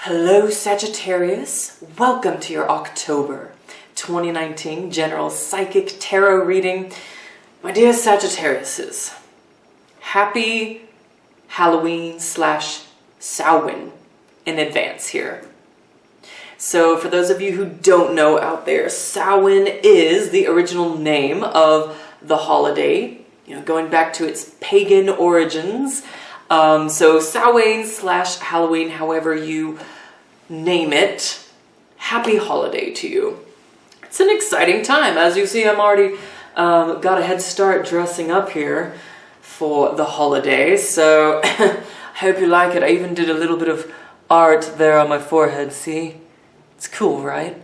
Hello Sagittarius, welcome to your October 2019 General Psychic Tarot reading. My dear Sagittariuses, happy Halloween / Samhain in advance here. So for those of you who don't know out there, Samhain is the original name of the holiday, going back to its pagan origins. So Samhain / Halloween, however you name it, happy holiday to you. It's an exciting time. As you see, I'm already got a head start dressing up here for the holidays. So I hope you like it. I even did a little bit of art there on my forehead, see? It's cool, right?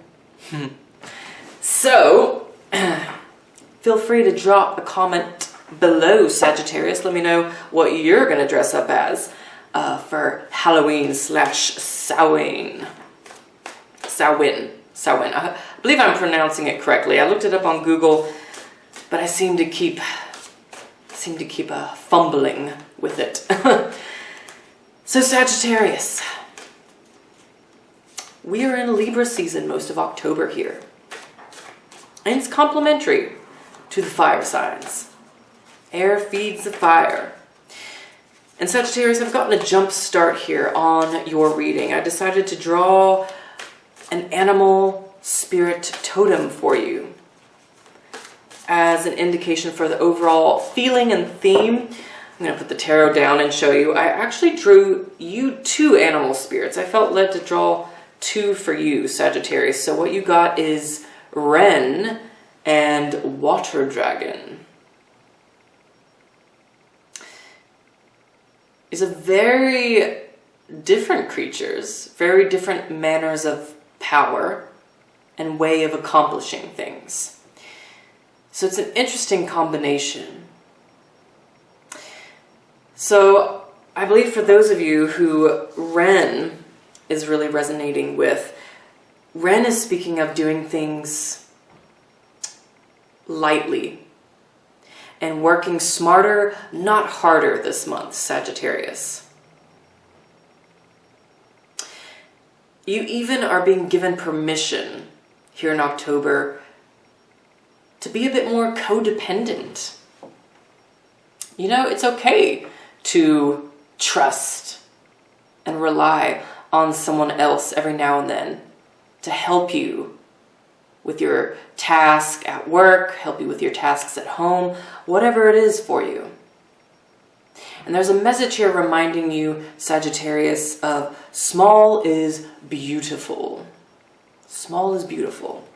So feel free to drop a comment below, Sagittarius. Let me know what you're going to dress up as for Halloween / Samhain. Samhain. I believe I'm pronouncing it correctly. I looked it up on Google, but I seem to keep fumbling with it. So Sagittarius, we are in Libra season most of October here, and it's complementary to the fire signs. Air feeds the fire. And Sagittarius, I've gotten a jump start here on your reading. I decided to draw an animal spirit totem for you as an indication for the overall feeling and theme. I'm going to put the tarot down and show you. I actually drew you 2 animal spirits. I felt led to draw 2 for you, Sagittarius. So what you got is Wren and Water Dragon. These are very different creatures, very different manners of power and way of accomplishing things. So it's an interesting combination. So I believe for those of you who Wren is really resonating with, Wren is speaking of doing things lightly and working smarter, not harder this month, Sagittarius. You even are being given permission here in October to be a bit more codependent. It's okay to trust and rely on someone else every now and then to help you with your task at work, help you with your tasks at home, whatever it is for you. And there's a message here reminding you, Sagittarius, of small is beautiful. Small is beautiful.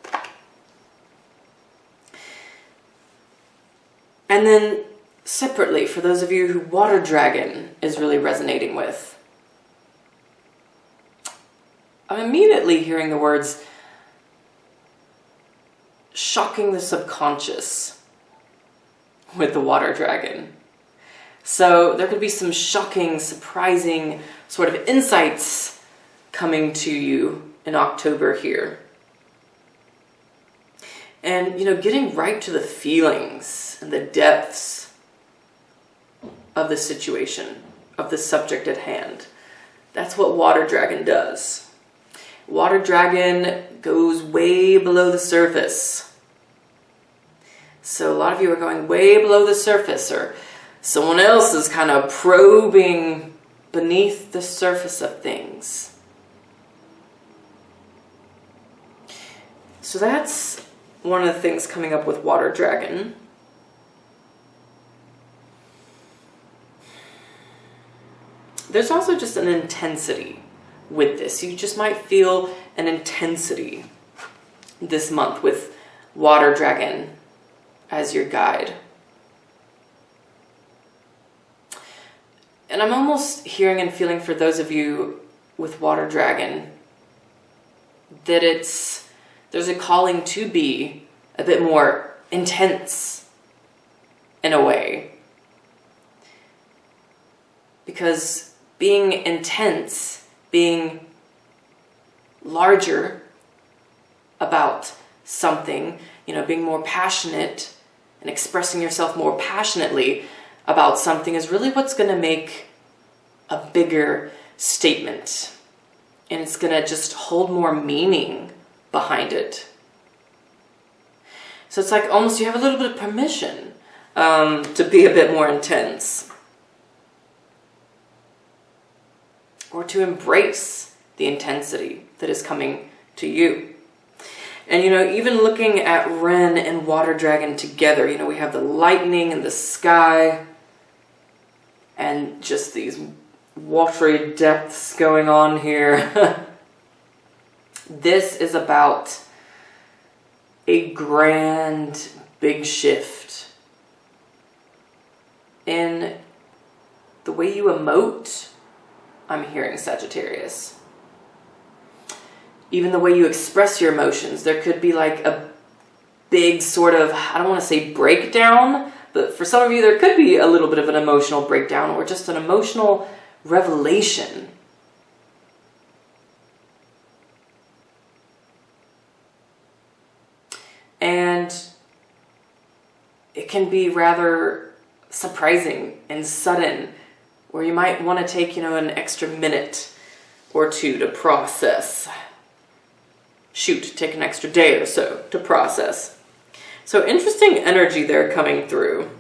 And then separately, for those of you who Water Dragon is really resonating with, I'm immediately hearing the words shocking the subconscious with the Water Dragon. So there could be some shocking, surprising sort of insights coming to you in October here. And, getting right to the feelings and the depths of the situation, of the subject at hand. That's what Water Dragon does. Water Dragon goes way below the surface. So a lot of you are going way below the surface, or someone else is kind of probing beneath the surface of things. So that's one of the things coming up with Water Dragon. There's also just an intensity with this. You just might feel an intensity this month with Water Dragon as your guide. And I'm almost hearing and feeling for those of you with Water Dragon that there's a calling to be a bit more intense in a way. Because being intense, being larger about something, being more passionate and expressing yourself more passionately about something is really what's going to make a bigger statement and it's going to just hold more meaning behind it. So it's like almost you have a little bit of permission to be a bit more intense, or to embrace the intensity that is coming to you. And, you know, even looking at Wren and Water Dragon together, you know, we have the lightning in the sky and just these watery depths going on here. This is about a grand, big shift in the way you emote, I'm hearing, Sagittarius. Even the way you express your emotions. There could be like a big sort of, I don't want to say breakdown, but for some of you there could be a little bit of an emotional breakdown, or just an emotional revelation. And it can be rather surprising and sudden, where you might want to take, you know, an extra minute or two to process. Shoot, take an extra day or so to process. So interesting energy there coming through.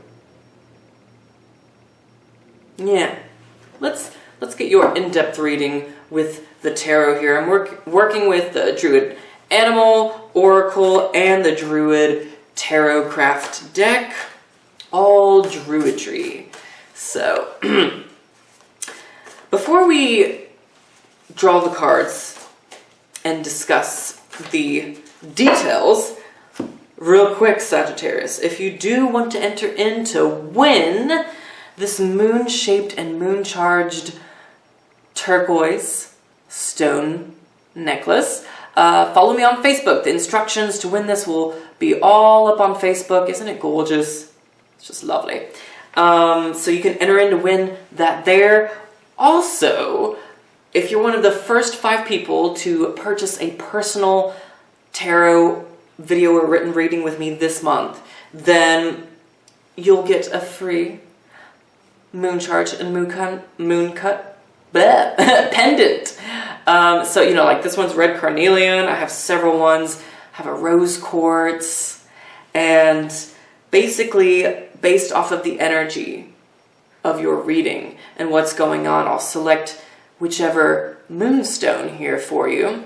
Yeah, let's get your in-depth reading with the tarot here. I'm working with the Druid Animal, Oracle, and the Druid Tarot Craft deck. All Druidry. So, before we draw the cards and discuss the details, real quick, Sagittarius, if you do want to enter in to win this moon-shaped and moon-charged turquoise stone necklace, follow me on Facebook. The instructions to win this will be all up on Facebook. Isn't it gorgeous? It's just lovely. So you can enter in to win that there. Also, if you're one of the first 5 people to purchase a personal tarot video or written reading with me this month, then you'll get a free moon charge and moon cut pendant. So, you know, like this one's red carnelian. I have several ones. I have a rose quartz. And basically, based off of the energy of your reading and what's going on, I'll select whichever moonstone here for you,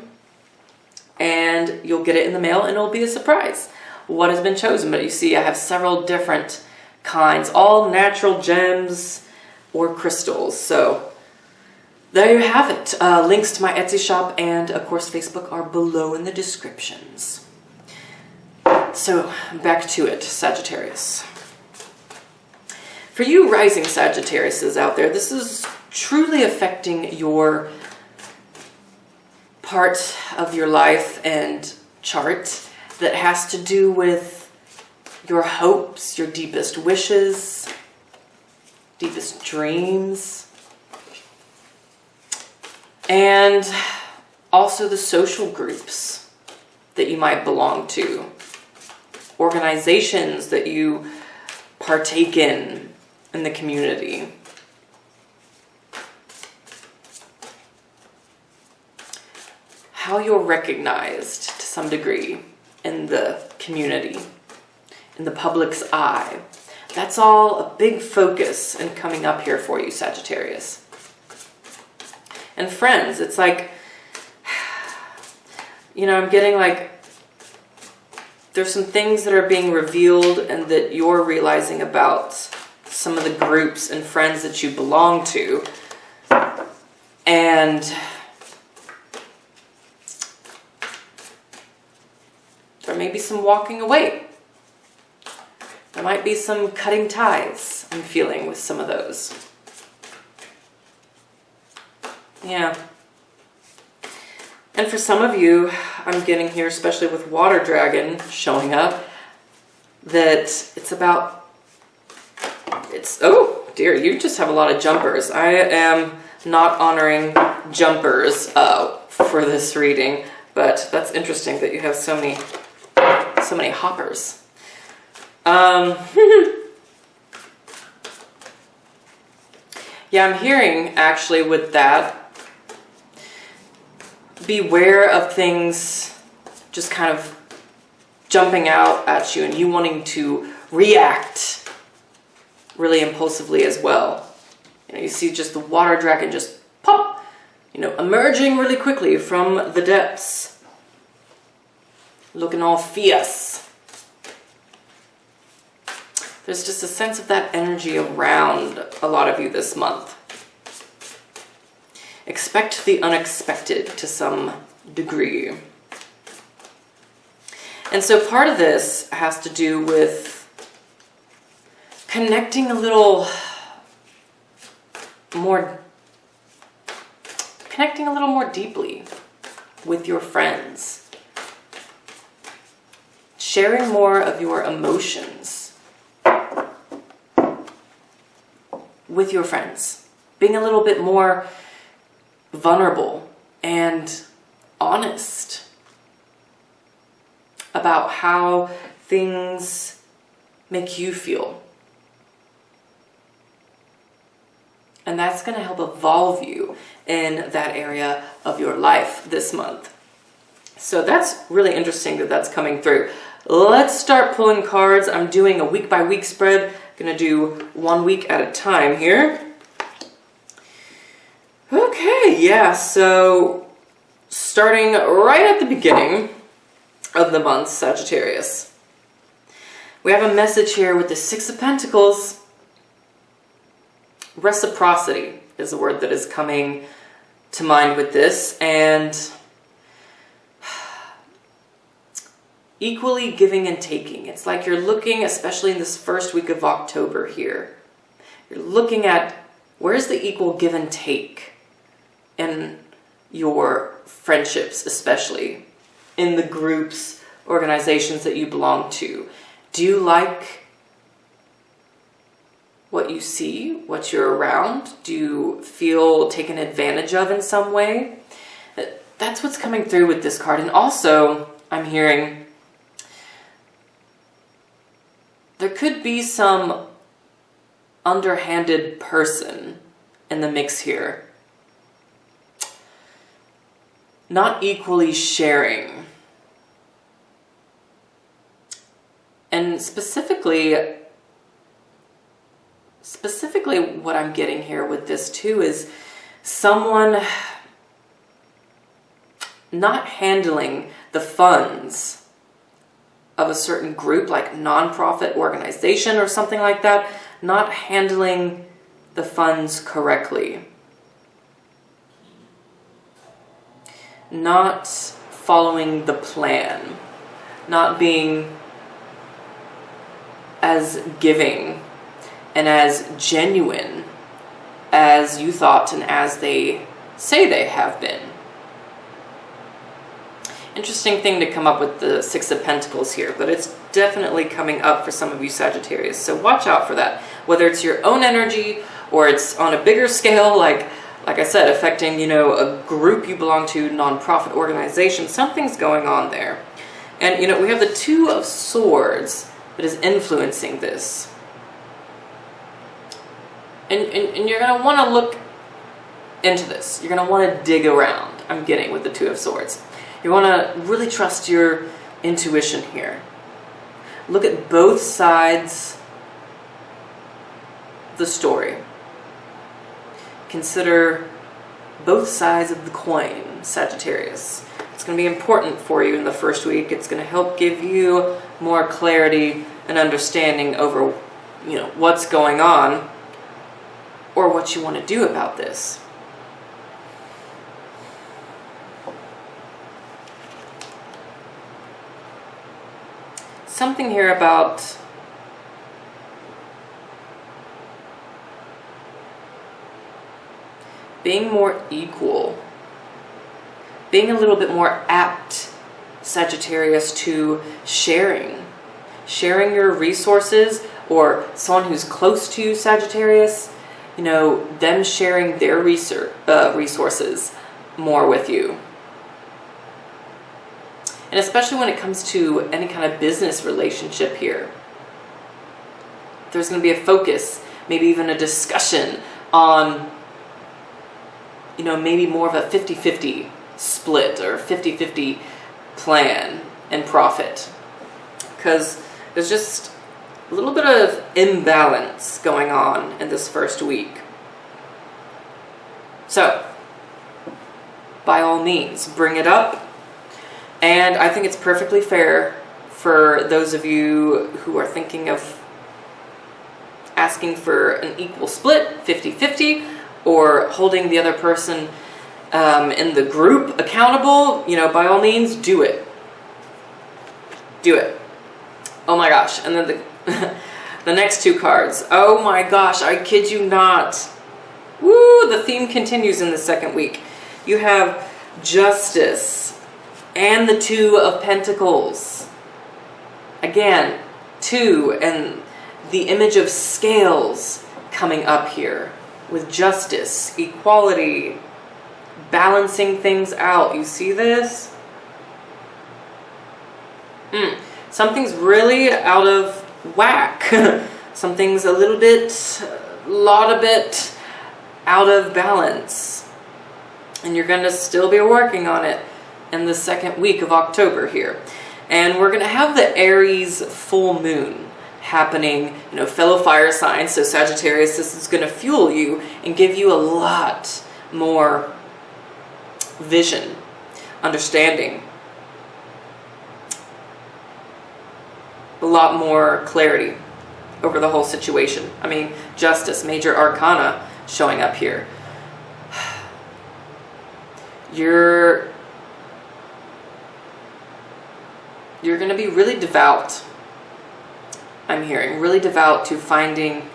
and you'll get it in the mail, and it'll be a surprise what has been chosen. But you see, I have several different kinds, all natural gems or crystals. So there you have it. Links to my Etsy shop and, of course, Facebook are below in the descriptions. So back to it, Sagittarius. For you rising Sagittariuses out there, this is truly affecting your part of your life and chart that has to do with your hopes, your deepest wishes, deepest dreams, and also the social groups that you might belong to, organizations that you partake in the community. How you're recognized to some degree in the community, in the public's eye. That's all a big focus and coming up here for you, Sagittarius. And friends, it's like, you know, I'm getting like, there's some things that are being revealed and that you're realizing about some of the groups and friends that you belong to. And there may be some walking away. There might be some cutting ties I'm feeling with some of those. Yeah. And for some of you, I'm getting here, especially with Water Dragon showing up, that it's about, oh dear, you just have a lot of jumpers. I am not honoring jumpers for this reading, but that's interesting that you have so many hoppers. Yeah, I'm hearing actually with that beware of things just kind of jumping out at you and you wanting to react really impulsively as well. You know, you see just the water dragon just pop, you know, emerging really quickly from the depths, looking all fierce. There's just a sense of that energy around a lot of you this month. Expect the unexpected to some degree. And so part of this has to do with connecting a little more deeply with your friends. Sharing more of your emotions with your friends. Being a little bit more vulnerable and honest about how things make you feel. And that's going to help evolve you in that area of your life this month. So that's really interesting that that's coming through. Let's start pulling cards. I'm doing a week by week spread. I'm going to do 1 week at a time here. Okay, yeah, so starting right at the beginning of the month, Sagittarius. We have a message here with the Six of Pentacles. Reciprocity is a word that is coming to mind with this, and equally giving and taking. It's like you're looking, especially in this first week of October here, you're looking at where's the equal give and take in your friendships, especially in the groups, organizations that you belong to. Do you like what you see, what you're around? Do you feel taken advantage of in some way? That's what's coming through with this card. And also, I'm hearing there could be some underhanded person in the mix here. Not equally sharing. And specifically what I'm getting here with this too is someone not handling the funds of a certain group, like nonprofit organization or something like that, not handling the funds correctly. Not following the plan, not being as giving and as genuine as you thought and as they say they have been. Interesting thing to come up with the Six of Pentacles here, but it's definitely coming up for some of you Sagittarius, so watch out for that. Whether it's your own energy or it's on a bigger scale, like I said, affecting, you know, a group you belong to, nonprofit organization, something's going on there. And, you know, we have the Two of Swords that is influencing this. And you're going to want to look into this. You're going to want to dig around, I'm getting, with the Two of Swords. You want to really trust your intuition here. Look at both sides of the story. Consider both sides of the coin, Sagittarius. It's going to be important for you in the first week. It's going to help give you more clarity and understanding over, you know, what's going on or what you want to do about this. Something here about being more equal, being a little bit more apt, Sagittarius, to sharing your resources, or someone who's close to you, Sagittarius, you know, them sharing their resources more with you. And especially when it comes to any kind of business relationship here, there's going to be a focus, maybe even a discussion on, you know, maybe more of a 50-50 split split or 50-50 plan and profit, because there's just a little bit of imbalance going on in this first week. So, by all means, bring it up. And I think it's perfectly fair for those of you who are thinking of asking for an equal split, 50-50, or holding the other person in the group accountable, you know, by all means, do it. Do it. Oh my gosh. And then the next two cards. Oh my gosh, I kid you not. Woo, the theme continues in the second week. You have Justice and the Two of Pentacles. Again, two, and the image of scales coming up here with justice, equality, balancing things out. You see this? Something's really out of whack. Something's a little bit, out of balance. And you're going to still be working on it in the second week of October here. And we're going to have the Aries full moon happening, you know, fellow fire signs. So Sagittarius, this is going to fuel you and give you a lot more vision, understanding, a lot more clarity over the whole situation. I mean, Justice, major arcana showing up here. You're going to be really devout. I'm hearing really devout to finding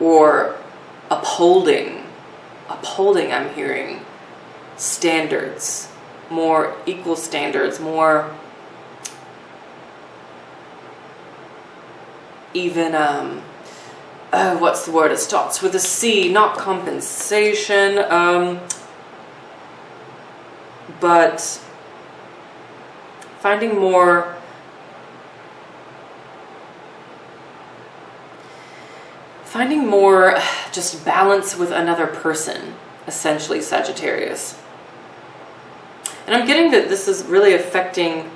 or upholding, I'm hearing standards, more equal standards, more even, what's the word? It starts with a C, not compensation, but finding more just balance with another person, essentially, Sagittarius. And I'm getting that this is really affecting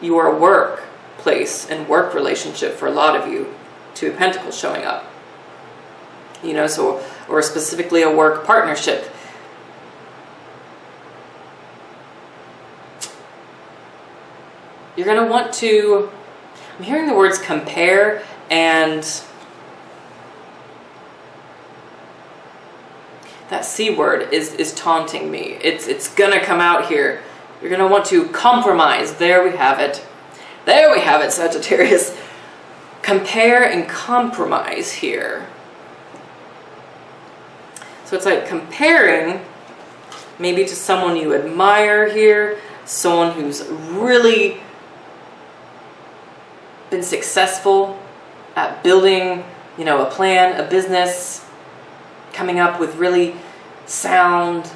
your workplace and work relationship for a lot of you. Two of Pentacles showing up. You know, so, or specifically a work partnership. You're going to want to, I'm hearing the words compare, and that C word is taunting me. It's going to come out here. You're going to want to compromise. There we have it. There we have it, Sagittarius. Compare and compromise here. So it's like comparing maybe to someone you admire here, someone who's really been successful at building, you know, a plan, a business, coming up with really sound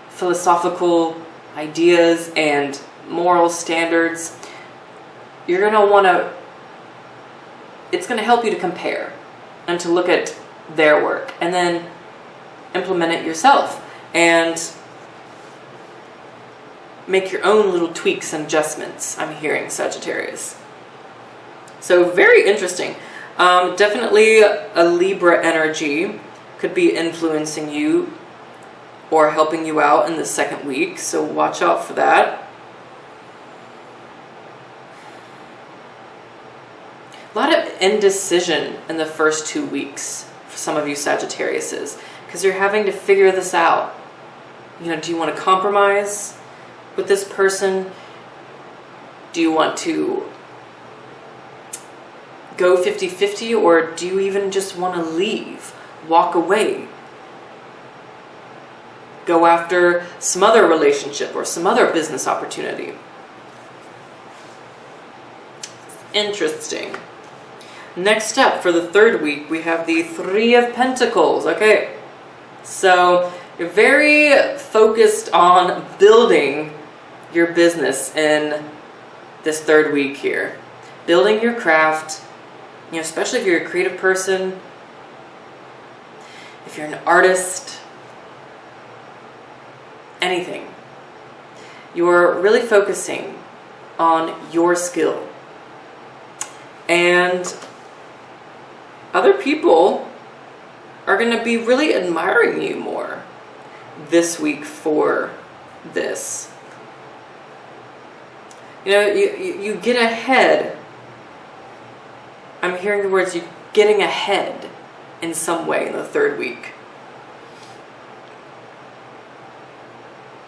philosophical ideas and moral standards. You're going to want to, it's going to help you to compare and to look at their work and then implement it yourself and make your own little tweaks and adjustments, I'm hearing, Sagittarius. So very interesting. Definitely a Libra energy could be influencing you or helping you out in the second week, so watch out for that. A lot of indecision in the first 2 weeks for some of you Sagittariuses, because you're having to figure this out. You know, do you want to compromise with this person? Do you want to go 50-50, or do you even just want to leave, walk away, go after some other relationship or some other business opportunity? Interesting. Next up, for the third week, we have the Three of Pentacles. Okay, so you're very focused on building your business in this third week here. Building your craft, you know, especially if you're a creative person, if you're an artist, anything. You're really focusing on your skill. And other people are going to be really admiring you more this week for this. You know, you get ahead. I'm hearing the words, you're getting ahead in some way in the third week.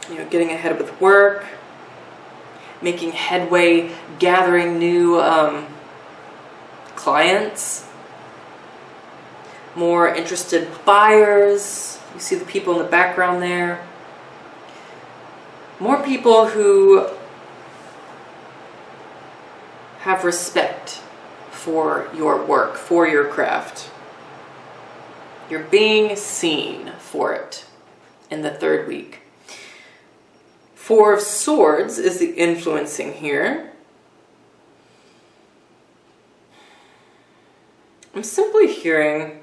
You know, getting ahead with work, making headway, gathering new clients, more interested buyers. You see the people in the background there. More people who have respect for your work, for your craft. You're being seen for it in the third week. Four of Swords is the influencing here. I'm simply hearing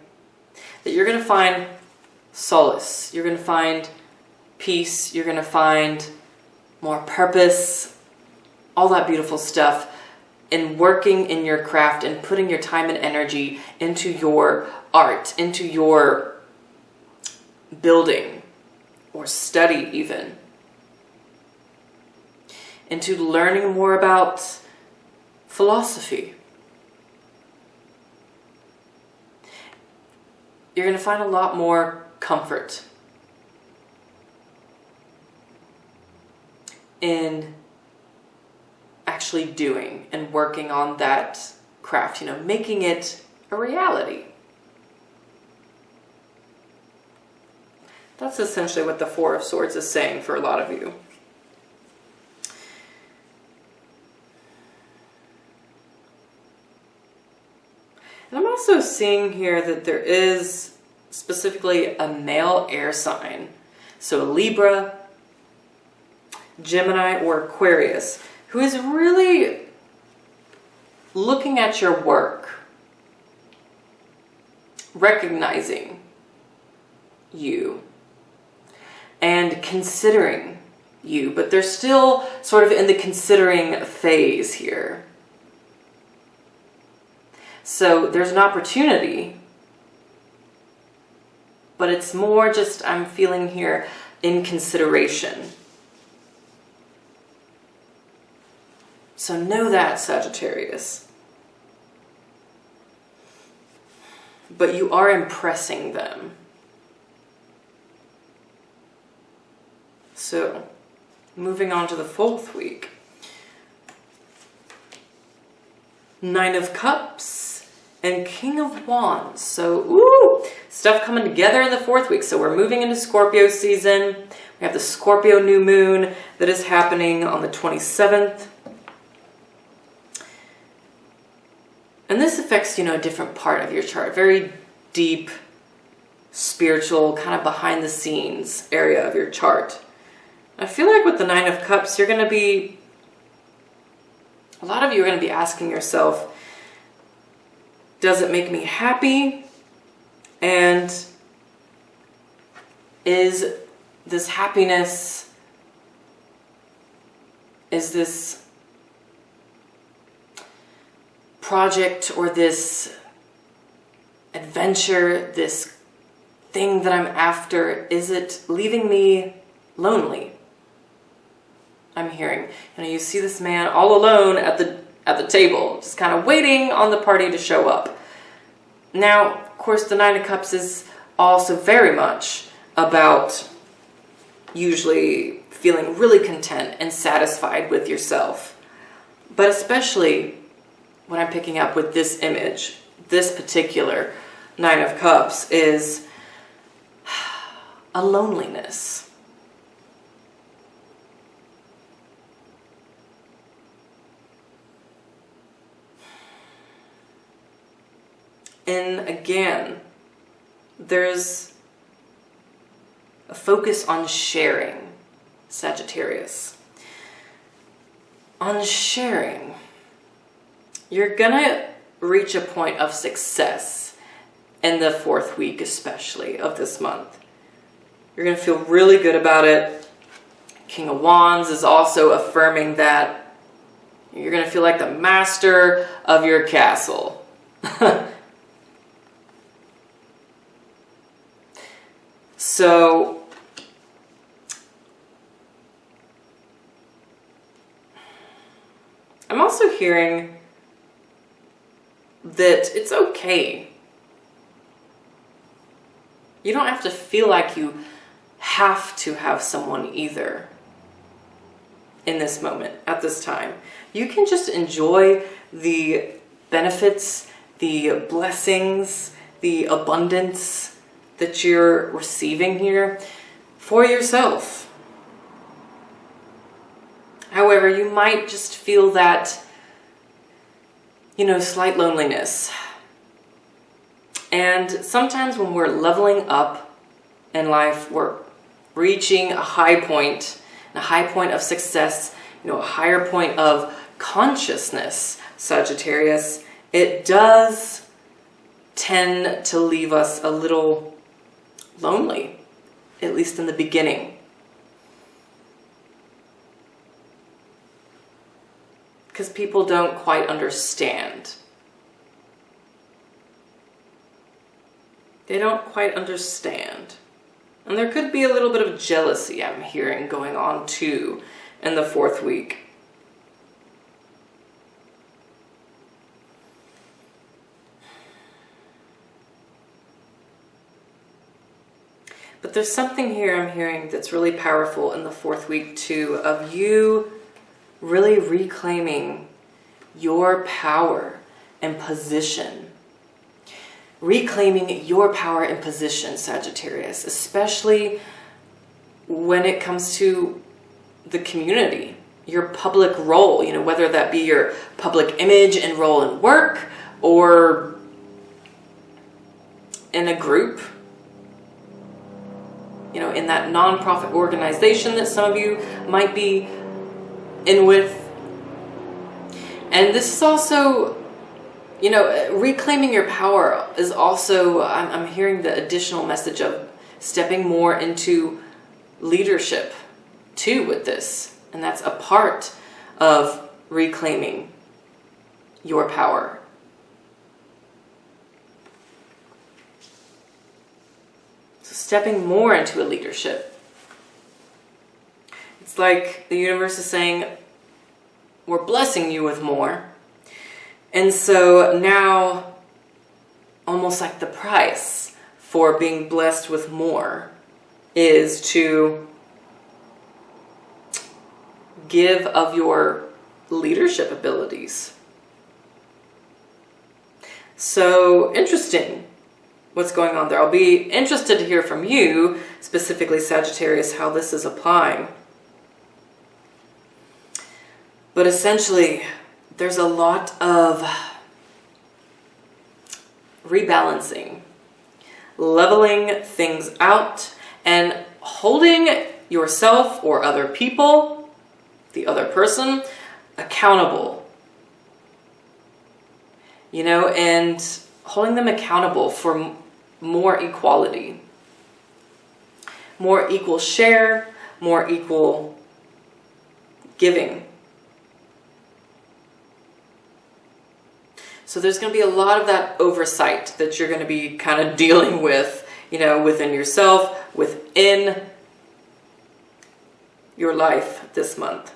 that you're going to find solace. You're going to find peace. You're going to find more purpose. All that beautiful stuff in working in your craft and putting your time and energy into your art, into your building or study even. Into learning more about philosophy. You're going to find a lot more comfort in actually doing and working on that craft, you know, making it a reality. That's essentially what the Four of Swords is saying for a lot of you. And I'm also seeing here that there is specifically a male air sign. So Libra, Gemini, or Aquarius, who is really looking at your work, recognizing you, and considering you. But they're still sort of in the considering phase here. So there's an opportunity, but it's more just, I'm feeling here, in consideration. So know that, Sagittarius. But you are impressing them. So, moving on to the fourth week. Nine of Cups and King of Wands. So, stuff coming together in the fourth week. So we're moving into Scorpio season. We have the Scorpio new moon that is happening on the 27th. And this affects, you know, a different part of your chart. Very deep, spiritual, kind of behind the scenes area of your chart. I feel like with the Nine of Cups, you're going to be, a lot of you are going to be asking yourself, does it make me happy? And is this happiness, is this project or this adventure, this thing that I'm after, is it leaving me lonely? I'm hearing, you know, you see this man all alone at the table, just kind of waiting on the party to show up. Now, of course, the Nine of Cups is also very much about usually feeling really content and satisfied with yourself. But especially what I'm picking up with this image, this particular Nine of Cups, is a loneliness. And again, there's a focus on sharing, Sagittarius. On sharing. You're gonna reach a point of success in the fourth week, especially of this month. You're gonna feel really good about it. King of Wands is also affirming that you're going to feel like the master of your castle. So I'm also hearing that it's okay. You don't have to feel like you have to have someone either in this moment, at this time. You can just enjoy the benefits, the blessings, the abundance that you're receiving here for yourself. However, you might just feel that, slight loneliness. And sometimes when we're leveling up in life, we're reaching a high point of success, a higher point of consciousness, Sagittarius, it does tend to leave us a little lonely, at least in the beginning. Because people don't quite understand. They don't quite understand. And there could be a little bit of jealousy, I'm hearing, going on too in the 4th week. But there's something here I'm hearing that's really powerful in the 4th week too, of you really reclaiming your power and position. Reclaiming your power and position, Sagittarius, especially when it comes to the community, your public role, whether that be your public image and role in work or in a group, in that nonprofit organization that some of you might be in with. And this is also, reclaiming your power is also, I'm hearing the additional message of stepping more into leadership too with this. And that's a part of reclaiming your power. So stepping more into a leadership. It's like the universe is saying, we're blessing you with more. And so now, almost like the price for being blessed with more is to give of your leadership abilities. So interesting what's going on there. I'll be interested to hear from you, specifically Sagittarius, how this is applying. But essentially, there's a lot of rebalancing, leveling things out, and holding yourself or other people, the other person, accountable. And holding them accountable for more equality, more equal share, more equal giving. So there's going to be a lot of that oversight that you're going to be kind of dealing with, within yourself, within your life this month.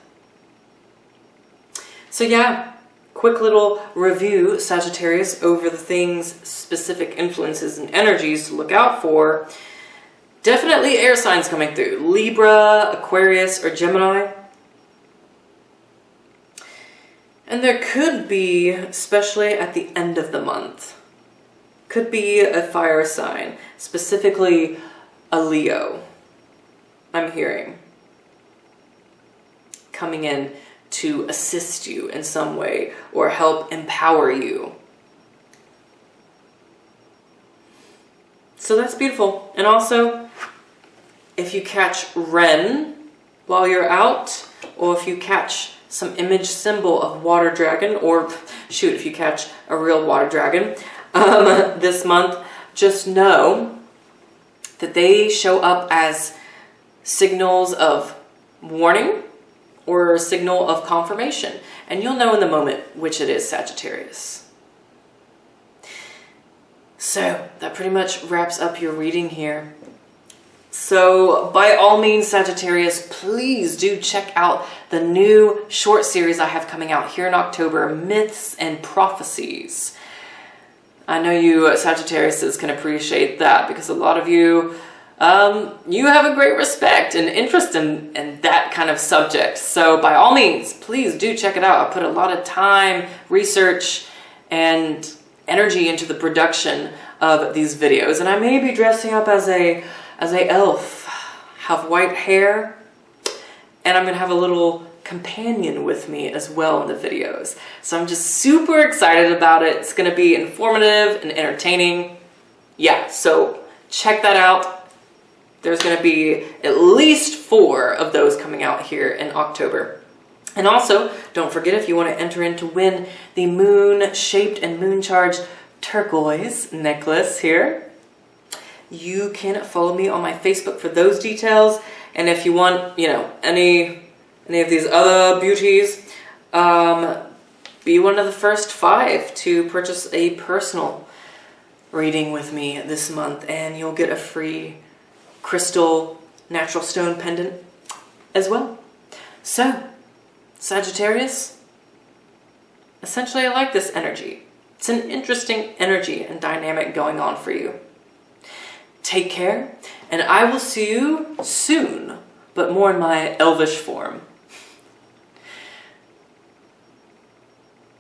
So yeah, quick little review, Sagittarius, over the things, specific influences and energies to look out for. Definitely air signs coming through. Libra, Aquarius, or Gemini. And there could be, especially at the end of the month, could be a fire sign, specifically a Leo, I'm hearing, coming in to assist you in some way or help empower you. So that's beautiful. And also, if you catch Ren while you're out, or if you catch some image symbol of water dragon, or shoot, if you catch a real water dragon this month, just know that they show up as signals of warning or a signal of confirmation. And you'll know in the moment which it is, Sagittarius. So that pretty much wraps up your reading here. So by all means, Sagittarius, please do check out the new short series I have coming out here in October, Myths and Prophecies. I know you Sagittariuses can appreciate that because a lot of you, you have a great respect and interest in that kind of subject. So by all means, please do check it out. I put a lot of time, research, and energy into the production of these videos. And I may be dressing up as a elf, have white hair, and I'm gonna have a little companion with me as well in the videos. So I'm just super excited about it. It's gonna be informative and entertaining. Yeah, so check that out. There's gonna be at least 4 of those coming out here in October. And also, don't forget, if you want to enter in to win the moon-shaped and moon-charged turquoise necklace here, you can follow me on my Facebook for those details. And if you want, any of these other beauties, be one of the first 5 to purchase a personal reading with me this month, and you'll get a free crystal natural stone pendant as well. So, Sagittarius, essentially I like this energy. It's an interesting energy and dynamic going on for you. Take care, and I will see you soon, but more in my elvish form.